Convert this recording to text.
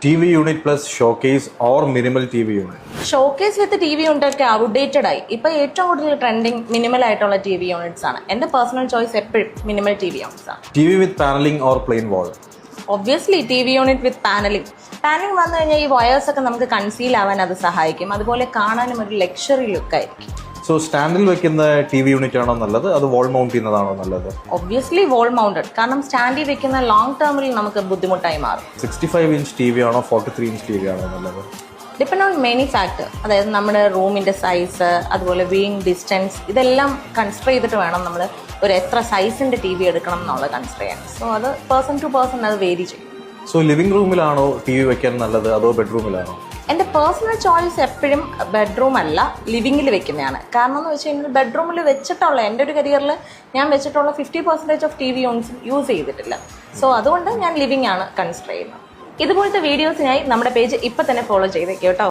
TV unit plus showcase or minimal TV unit. Showcase with TV unit outdated ആയി. ഇപ്പോൾ ഏറ്റവും കൂടുതൽ trending minimal ആയിട്ടുള്ള TV units ആണ്. എൻ്റെ പേഴ്സണൽ ചോയ്സ് എപ്പോഴും മിനിമൽ ടി വി യൂണിറ്റ്സ് ആണ്. TV with paneling or plain wall. Obviously TV unit with paneling വന്നു കഴിഞ്ഞാൽ ഈ വയേഴ്സ് ഒക്കെ നമുക്ക് കൺസീൽ ആവാൻ അത് സഹായിക്കും. അതുപോലെ കാണാനും ഒരു ലക്ഷറി ലുക്ക് ആയിരിക്കും. സോ സ്റ്റാൻഡിൽ വെക്കുന്ന TV യൂണിറ്റ് ആണോ നല്ലത്, അത് വാൾ മൗണ്ട് ചെയ്യുന്നതാണോ നല്ലത്? ഒബ്വിയസ്ലി വാൾ മൗണ്ടഡ്, കാരണം സ്റ്റാൻഡിൽ വെക്കുന്ന ലോങ് ടേമിൽ നമുക്ക് ബുദ്ധിമുട്ടായി മാറും. 65 ഇഞ്ച് TV ആണോ 43 ഇഞ്ച് TV ആണോ നല്ലത്? Depend on many factor. അതായത് നമ്മുടെ റൂമിൻ്റെ സൈസ്, അതുപോലെ വ്യൂയിങ് ഡിസ്റ്റൻസ്, ഇതെല്ലാം കൺസിഡർ ചെയ്തിട്ട് വേണം നമ്മൾ ഒരു എത്ര സൈസിൻ്റെ ടി വി എടുക്കണം എന്നുള്ളത് കൺസിഡർ ചെയ്യാൻ. സോ അത് പേഴ്സൺ ടു പേഴ്സൺ അത് വേരി ചെയ്യും. സോ ലിവിംഗ് റൂമിലാണോ TV വെക്കാൻ നല്ലത്, അതോ ബെഡ്റൂമിലാണോ? എൻ്റെ പേഴ്സണൽ ചോയ്സ് എപ്പോഴും ബെഡ്റൂം അല്ല, ലിവിങ്ങിൽ വെക്കുന്നതാണ്. കാരണം എന്ന് വെച്ച് കഴിഞ്ഞാൽ ബെഡ്റൂമിൽ വെച്ചിട്ടുള്ള എൻ്റെ ഒരു കരിയറിൽ ഞാൻ വെച്ചിട്ടുള്ള 50% ഓഫ് TV യൂണിറ്റ്സ് യൂസ് ചെയ്തിട്ടില്ല. സോ അതുകൊണ്ട് ഞാൻ ലിവിംഗ് ആണ് കൺസിഡർ ചെയ്യുന്നത്. ഇതുപോലത്തെ വീഡിയോസിനായി നമ്മുടെ പേജ് ഇപ്പം തന്നെ ഫോളോ ചെയ്തേക്കും കേട്ടോ.